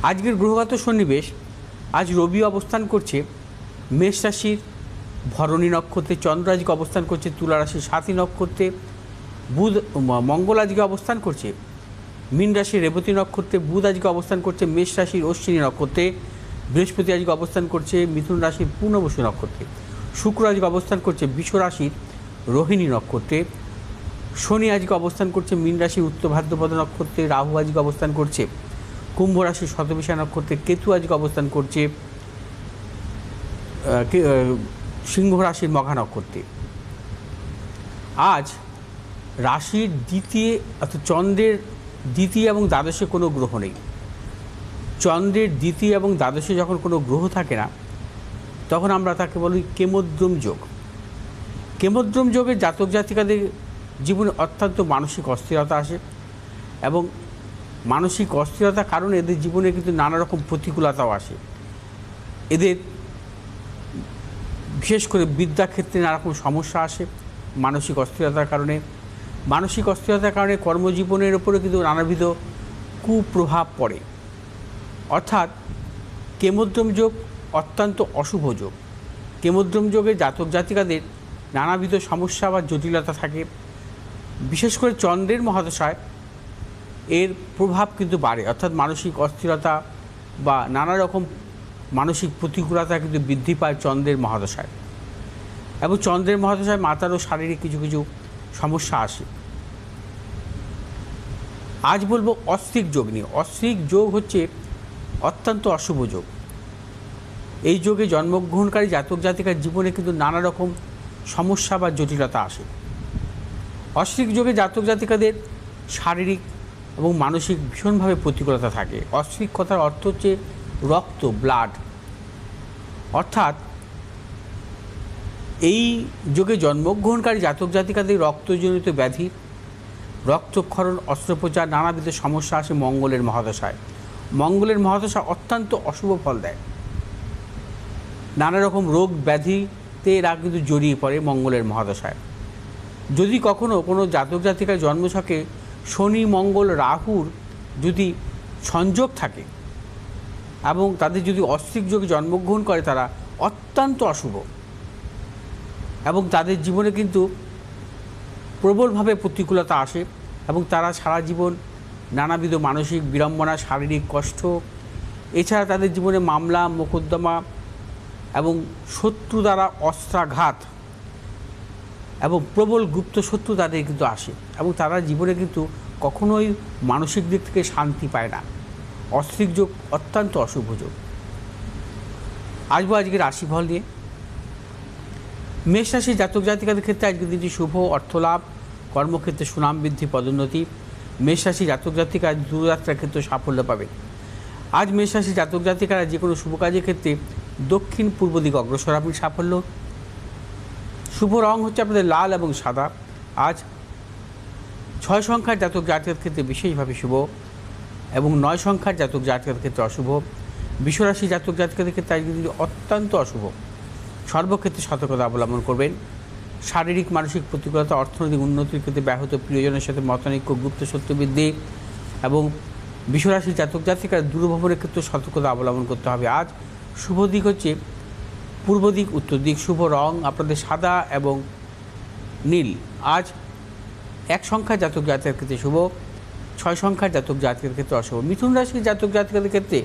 আজকের গ্রহগত সন্নিবেশ, আজ রবি অবস্থান করছে মেষ রাশির ভরণী নক্ষত্রে, চন্দ্র আজকে অবস্থান করছে তুলা রাশির সাথী নক্ষত্রে, মঙ্গল আজকে অবস্থান করছে মীন রাশির রেবতী নক্ষত্রে, বুধ আজকে অবস্থান করছে মেষ রাশির অশ্বিনী নক্ষত্রে, বৃহস্পতি আজকে অবস্থান করছে মিথুন রাশির পূর্ণবসু নক্ষত্রে, শুক্র আজকে অবস্থান করছে বৃষ রাশির রোহিণী নক্ষত্রে, শনি আজকে অবস্থান করছে মীন রাশির উত্তর ভাদ্রপদ নক্ষত্রে, রাহু আজকে অবস্থান করছে কুম্ভ রাশির শতবিশা নক্ষত্রে, কেতু আজকে অবস্থান করছে সিংহ রাশির মঘা নক্ষত্রে। আজ রাশির দ্বিতীয় অর্থাৎ চন্দ্রের দ্বিতীয় এবং দ্বাদশে কোনো গ্রহ নেই। চন্দ্রের দ্বিতীয় এবং দ্বাদশে যখন কোনো গ্রহ থাকে না, তখন আমরা তাকে বলি কেমদ্রম যোগ। কেমদ্রম যোগের জাতক জাতিকাদের জীবনে অত্যন্ত মানসিক অস্থিরতা আসে, এবং মানসিক অস্থিরতার কারণে এদের জীবনে কিন্তু নানা রকম প্রতিকূলতাও আসে। এদের বিশেষ করে বিদ্যাক্ষেত্রে নানা রকম সমস্যা আসে মানসিক অস্থিরতার কারণে। মানসিক অস্থিরতার কারণে কর্মজীবনের ওপরে কিন্তু নানাবিধ কুপ্রভাব পড়ে। অর্থাৎ কেমদ্রম যোগ অত্যন্ত অশুভ যোগ। কেমদ্রম যোগে জাতক জাতিকাদের নানাবিধ সমস্যা বা জটিলতা থাকে। বিশেষ করে চন্দ্রের মহাদশায় এর প্রভাব কিন্তু বাড়ে, অর্থাৎ মানসিক অস্থিরতা বা নানা রকম মানসিক প্রতিকূলতা কিন্তু বৃদ্ধি পায় চন্দ্রের মহাদশায়। এবং চন্দ্রের মহাদশায় মাতারও শারীরিক কিছু কিছু সমস্যা আসে। আজ বলবো অস্ত্রিক যোগ নিয়ে। অস্ত্রিক যোগ হচ্ছে অত্যন্ত অশুভ যোগ। এই যোগে জন্মগ্রহণকারী জাতক জাতিকার জীবনে কিন্তু নানা রকম সমস্যা বা জটিলতা আসে। অস্ত্রিক যোগে জাতক জাতিকাদের শারীরিক এবং মানসিক ভীষণভাবে প্রতিকূলতা থাকে। অস্ত্রিক কথার অর্থ হচ্ছে রক্ত, ব্লাড। অর্থাৎ এই যোগে জন্মগ্রহণকারী জাতক জাতিকাদের রক্তজনিত ব্যাধি, রক্তক্ষরণ, অস্ত্রোপচার, নানাবিধ সমস্যা আসে মঙ্গলের মহাদশায়। মঙ্গলের মহাদশা অত্যন্ত অশুভ ফল দেয়। নানা রকম রোগ ব্যাধিতে এরা কিন্তু জড়িয়ে পড়ে মঙ্গলের মহাদশায়। যদি কখনও কোনো জাতক জাতিকার জন্মছকে শনি, মঙ্গল, রাহুর যদি সংযোগ থাকে এবং তাদের যদি অস্ত্রিক যোগে জন্মগ্রহণ করে, তারা অত্যন্ত অশুভ এবং তাদের জীবনে কিন্তু প্রবলভাবে প্রতিকূলতা আসে এবং তারা সারা জীবন নানাবিধ মানসিক বিড়ম্বনা, শারীরিক কষ্ট, এছাড়া তাদের জীবনে মামলা মোকদ্দমা এবং শত্রু দ্বারা অস্ত্রাঘাত এবং প্রবল গুপ্ত শত্রু তাদের কিন্তু আসে, এবং তারা জীবনে কিন্তু কখনোই মানসিক দিক থেকে শান্তি পায় না। অস্ত্রিক যোগ অত্যন্ত অশুভ যোগ। আসবো আজকে রাশিফল নিয়ে। মেষ রাশির জাতক জাতিকাদের ক্ষেত্রে আজকের দিনটি শুভ। অর্থলাভ, কর্মক্ষেত্রে সুনাম বৃদ্ধি, পদোন্নতি। মেষ রাশি জাতক জাতিকা দূরযাত্রার ক্ষেত্রে সাফল্য পাবে। আজ মেষ রাশি জাতক জাতিকারা যে কোনো শুভ কাজের ক্ষেত্রে দক্ষিণ পূর্ব দিকে অগ্রসর আপনি সাফল্য। শুভ রং হচ্ছে আপনাদের লাল এবং সাদা। আজ 6 সংখ্যার জাতক জাতিকার ক্ষেত্রে বিশেষভাবে শুভ এবং 9 সংখ্যার জাতক জাতিকার ক্ষেত্রে অশুভ। বিশ্বরাশি জাতক জাতিকাদের ক্ষেত্রে আজকের দিনটি অত্যন্ত অশুভ। সর্বক্ষেত্রে সতর্কতা অবলম্বন করবেন। শারীরিক মানসিক প্রতিকূলতা, অর্থনৈতিক উন্নতির ক্ষেত্রে ব্যাহত, প্রিয়জনের সাথে মতানৈক্য, গুপ্ত সত্য বৃদ্ধি এবং বিশ্বরাশি জাতক জাতিকার দূরভ্রমণের ক্ষেত্রে সতর্কতা অবলম্বন করতে হবে। আজ শুভ দিক হচ্ছে পূর্ব দিক, উত্তর দিক। শুভ রং আপনাদের সাদা এবং নীল। আজ 1 সংখ্যার জাতক জাতিকার ক্ষেত্রে শুভ, 6 সংখ্যার জাতক জাতিকার ক্ষেত্রে অশুভ। মিথুন রাশির জাতক জাতিকাদের ক্ষেত্রে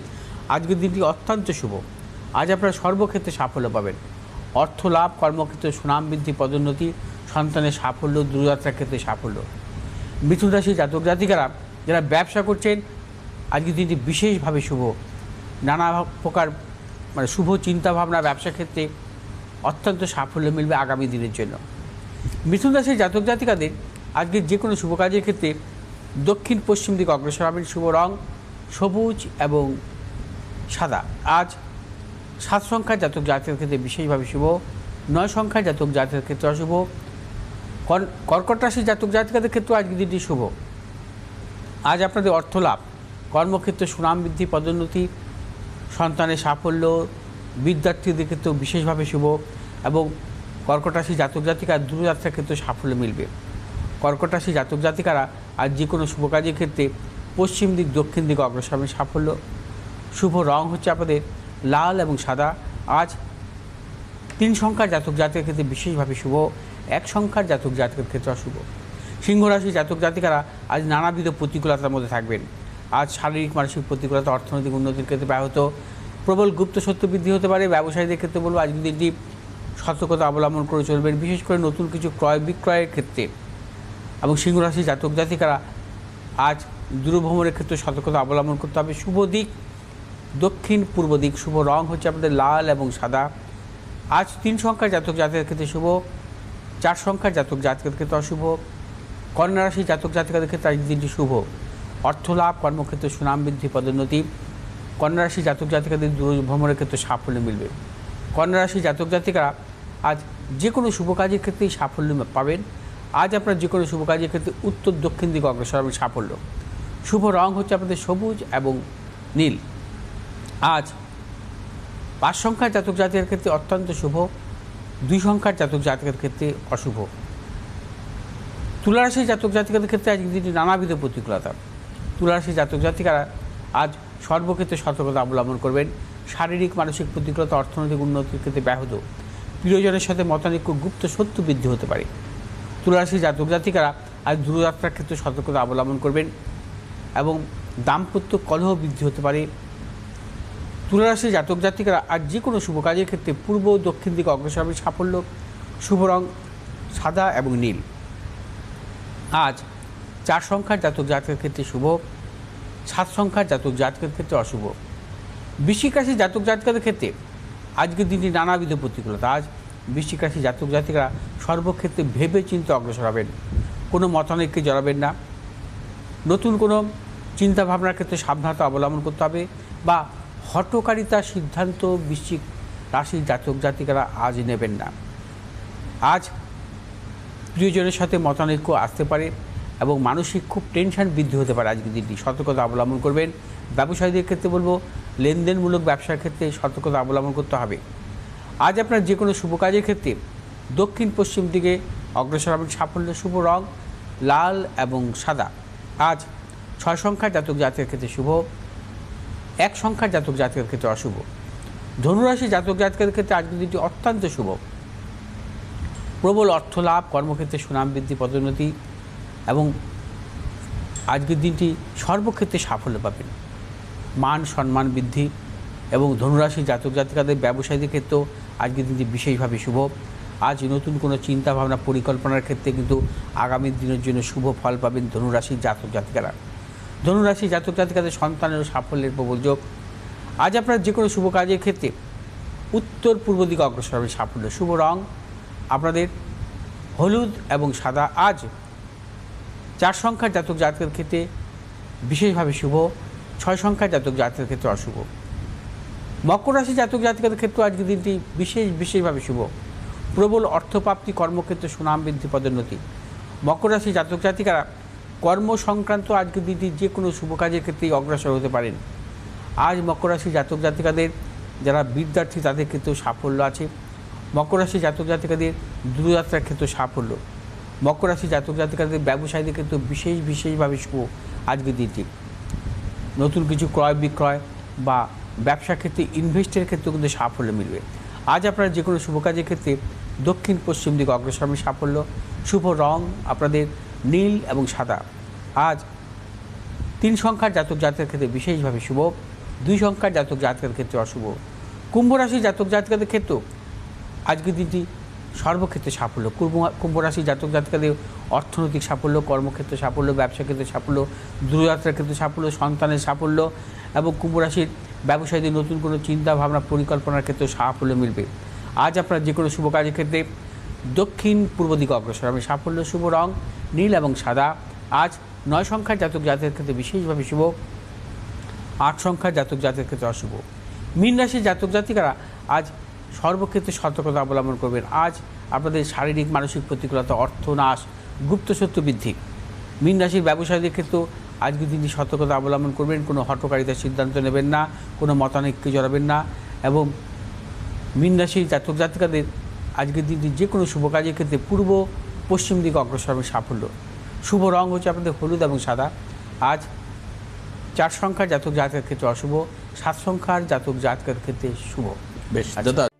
আজকের দিনটি অত্যন্ত শুভ। আজ আপনারা সর্বক্ষেত্রে সাফল্য পাবেন। অর্থ লাভ, কর্মক্ষেত্রে সুনাম বৃদ্ধি, পদোন্নতি, সন্তানের সাফল্য, দূরযাত্রার ক্ষেত্রে সাফল্য। মিথুন রাশির জাতক জাতিকারা যারা ব্যবসা করছেন, আজকের দিনটি বিশেষভাবে শুভ। নানা প্রকার শুভ চিন্তাভাবনা ব্যবসা ক্ষেত্রে অত্যন্ত সাফল্য মিলবে আগামী দিনের জন্য। মিথুন রাশির জাতক জাতিকাদের আজকের যে কোনো শুভ কাজের ক্ষেত্রে দক্ষিণ পশ্চিম দিকে অগ্রসর হবেন। শুভ রং সবুজ এবং সাদা। আজ 7 সংখ্যার জাতক জাতিকার ক্ষেত্রে বিশেষভাবে শুভ, 9 সংখ্যার জাতক জাতিকার ক্ষেত্রে অশুভ। কর্কট রাশির জাতক জাতিকাদের ক্ষেত্রে আজকের দিনটি শুভ। আজ আপনাদের অর্থ লাভ, কর্মক্ষেত্রে সুনাম বৃদ্ধি, পদোন্নতি, সন্তানের সাফল্য, বিদ্যার্থীদের ক্ষেত্রেও বিশেষভাবে শুভ এবং কর্কট রাশি জাতক জাতিকার দূরযাত্রার ক্ষেত্রে সাফল্য মিলবে। কর্কট রাশি জাতক জাতিকারা আজ যে কোনো শুভ কাজের ক্ষেত্রে পশ্চিম দিক, দক্ষিণ দিকে অগ্রসর সাফল্য। শুভ রং হচ্ছে আপনাদের লাল এবং সাদা। আজ 3 সংখ্যার জাতক জাতিকের ক্ষেত্রে বিশেষভাবে শুভ, 1 সংখ্যার জাতক জাতিকের ক্ষেত্রে অশুভ। সিংহ রাশি জাতক জাতিকারা আজ নানাবিধ প্রতিকূলতার মধ্যে থাকবেন। আজ শারীরিক মানসিক প্রতিকূলতা, অর্থনৈতিক উন্নতির ক্ষেত্রে ব্যাহত, প্রবল গুপ্ত সত্য বৃদ্ধি হতে পারে। ব্যবসায়ীদের ক্ষেত্রে বলবো আজকের দিনটি সতর্কতা অবলম্বন করে চলবেন, বিশেষ করে নতুন কিছু ক্রয় বিক্রয়ের ক্ষেত্রে। এবং সিংহ রাশি জাতক জাতিকারা আজ দূরভ্রমণের ক্ষেত্রে সতর্কতা অবলম্বন করতে হবে। শুভ দিক দক্ষিণ পূর্ব দিক, শুভ রং হচ্ছে আপনাদের লাল এবং সাদা। আজ 3 সংখ্যার জাতক জাতিকের ক্ষেত্রে শুভ, 4 সংখ্যার জাতক জাতিকের ক্ষেত্রে অশুভ। কন্যা রাশি জাতক জাতিকাদের ক্ষেত্রে আজ দিনটি শুভ, অর্থ লাভ, কর্মক্ষেত্রে সুনাম বৃদ্ধি, পদোন্নতি। কন্যা রাশি জাতক জাতিকাদের দূরভ্রমণের ক্ষেত্রে সাফল্য মিলবে। কন্যা রাশি জাতক জাতিকারা আজ যে কোনো শুভ কাজের ক্ষেত্রেই সাফল্য পাবেন। আজ আপনার যে কোনো শুভ কাজের ক্ষেত্রে উত্তর দক্ষিণ দিকে অগ্রসর হবে সাফল্য। শুভ রং হচ্ছে আপনাদের সবুজ এবং নীল। আজ 5 সংখ্যার জাতক জাতিকের ক্ষেত্রে অত্যন্ত শুভ, 2 সংখ্যার জাতক জাতিকের ক্ষেত্রে অশুভ। তুলা রাশির জাতক জাতিকাদের ক্ষেত্রে আজকের দিনটি নানাবিধ প্রতিকূলতা। তুলা রাশির জাতক জাতিকারা আজ সর্বক্ষেত্রে সতর্কতা অবলম্বন করবেন। শারীরিক মানসিক প্রতিকূলতা, অর্থনৈতিক উন্নতির ক্ষেত্রে ব্যাহত, প্রিয়জনের সাথে মতানৈক্য, গুপ্ত শত্রু বৃদ্ধি হতে পারে। তুলা রাশির জাতক জাতিকারা আজ দূরযাত্রার ক্ষেত্রে সতর্কতা অবলম্বন করবেন এবং দাম্পত্য কলহ বৃদ্ধি হতে পারে। তুলা রাশির জাতক জাতিকারা আজ যে কোনো শুভ কাজের ক্ষেত্রে পূর্ব দক্ষিণ দিকে অগ্রসর হবে সাফল্য। শুভ রং সাদা এবং নীল। আজ 4 সংখ্যার জাতক জাতকের ক্ষেত্রে শুভ, 7 সংখ্যার জাতক জাতকের ক্ষেত্রে অশুভ। বৃশ্চিক রাশি জাতক জাতিকাদের ক্ষেত্রে আজকের দিনটি নানাবিধ প্রতিকূলতা। আজ বৃশ্চিক রাশি জাতক জাতিকারা সর্বক্ষেত্রে ভেবে চিন্তে অগ্রসর হবেন, কোনো মতানৈক্যে জড়াবেন না। নতুন কোনো চিন্তাভাবনার ক্ষেত্রে সাবধানতা অবলম্বন করতে হবে বা হঠকারিতার সিদ্ধান্ত বৃশ্চিক রাশির জাতক জাতিকারা আজ নেবেন না। আজ প্রিয়জনের সাথে মতানৈক্য আসতে পারে এবং মানসিক খুব টেনশন বৃদ্ধি হতে পারে। আজকের দিনটি সতর্কতা অবলম্বন করবেন। ব্যবসায়ীদের ক্ষেত্রে বলবো লেনদেনমূলক ব্যবসার ক্ষেত্রে সতর্কতা অবলম্বন করতে হবে। আজ আপনার যে কোনো শুভ কাজের ক্ষেত্রে দক্ষিণ পশ্চিম দিকে অগ্রসর হবেন সাফল্য। শুভ রং লাল এবং সাদা। আজ 6 সংখ্যার জাতক জাতকের ক্ষেত্রে শুভ, 1 সংখ্যার জাতক জাতকের ক্ষেত্রে অশুভ। ধনুরাশি জাতক জাতকের ক্ষেত্রে আজকের দিনটি অত্যন্ত শুভ, প্রবল অর্থ লাভ, কর্মক্ষেত্রে সুনাম বৃদ্ধি, পদোন্নতি এবং আজকের দিনটি সর্বক্ষেত্রে সাফল্য পাবেন, মান সম্মান বৃদ্ধি। এবং ধনুরাশি জাতক জাতিকাদের ব্যবসায়ীদের ক্ষেত্রেও আজকের দিনটি বিশেষভাবে শুভ। আজ নতুন কোনো চিন্তাভাবনা পরিকল্পনার ক্ষেত্রে কিন্তু আগামী দিনের জন্য শুভ ফল পাবেন ধনুরাশির জাতক জাতিকারা। ধনুরাশি জাতক জাতিকাদের সন্তানের সাফল্যের প্রবল যোগ। আজ আপনার যে কোনো শুভ কাজের ক্ষেত্রে উত্তর পূর্ব দিকে অগ্রসর হবে সাফল্য। শুভ রং আপনাদের হলুদ এবং সাদা। আজ 4 সংখ্যার জাতক জাতকের ক্ষেত্রে বিশেষভাবে শুভ, 6 সংখ্যার জাতক জাতকের ক্ষেত্রে অশুভ। মকর রাশি জাতক জাতিকাদের ক্ষেত্রে আজকের দিনটি বিশেষভাবে শুভ, প্রবল অর্থপ্রাপ্তি, কর্মক্ষেত্রে সুনাম বৃদ্ধি, পদোন্নতি। মকর রাশি জাতক জাতিকারা কর্ম সংক্রান্ত আজকের দিনটি যে কোনো শুভ কাজের ক্ষেত্রেই অগ্রসর হতে পারেন। আজ মকর রাশি জাতক জাতিকাদের যারা বিদ্যার্থী তাদের ক্ষেত্রেও সাফল্য আছে। মকর রাশি জাতক জাতিকাদের দূরযাত্রার ক্ষেত্রে সাফল্য। মকর রাশি জাতক জাতিকাদের ব্যবসায়ীদের ক্ষেত্রে বিশেষভাবে শুভ আজকের দিনটি। নতুন কিছু ক্রয় বিক্রয় বা ব্যবসা ক্ষেত্রে ইনভেস্টের ক্ষেত্রে কিন্তু সাফল্য মিলবে। আজ আপনারা যে কোনো শুভ কাজের ক্ষেত্রে দক্ষিণ পশ্চিম দিকে অগ্রসর হবে সাফল্য। শুভ রং আপনাদের নীল এবং সাদা। আজ 3 সংখ্যার জাতক জাতকের ক্ষেত্রে বিশেষভাবে শুভ, 2 সংখ্যার জাতক জাতকের ক্ষেত্রে অশুভ। কুম্ভ রাশি জাতক জাতিকাদের ক্ষেত্রেও আজকের দিনটি সর্বক্ষেত্রে সাফল্য। কুম্ভ রাশি জাতক জাতিকাদের অর্থনৈতিক সাফল্য, কর্মক্ষেত্রে সাফল্য, ব্যবসা ক্ষেত্রে সাফল্য, দূরযাত্রার ক্ষেত্রে সাফল্য, সন্তানের সাফল্য এবং কুম্ভ রাশির ব্যবসায়ীদের নতুন কোনো চিন্তা ভাবনা পরিকল্পনার ক্ষেত্রে সাফল্য মিলবে। আজ আপনার যে কোনো শুভ কাজের ক্ষেত্রে দক্ষিণ পূর্ব দিকে অগ্রসর হবে সাফল্য। শুভ রং নীল এবং সাদা। আজ 9 সংখ্যার জাতক জাতকের ক্ষেত্রে বিশেষভাবে শুভ, 8 সংখ্যার জাতক জাতকের ক্ষেত্রে অশুভ। মীন রাশির জাতক জাতিকারা আজ সর্বক্ষেত্রে সতর্কতা অবলম্বন করবেন। আজ আপনাদের শারীরিক মানসিক প্রতিকূলতা, অর্থনাশ, গুপ্ত শত্রু বৃদ্ধি। মীন রাশির ব্যবসায়ীদের ক্ষেত্রেও আজকের দিনটি সতর্কতা অবলম্বন করবেন, কোনো হঠকারিতার সিদ্ধান্ত নেবেন না, কোনো মতানৈক্যে জড়াবেন না। এবং মীন রাশির জাতক জাতিকাদের আজকের দিনটি যে কোনো শুভ কাজের ক্ষেত্রে পূর্ব পশ্চিম দিকে অগ্রসর হবে সাফল্য। শুভ রং হচ্ছে আপনাদের হলুদ এবং সাদা। আজ 4 সংখ্যার জাতক জাতিকার ক্ষেত্রে অশুভ, 7 সংখ্যার জাতক জাতিকার ক্ষেত্রে শুভ। বেশ দাদা।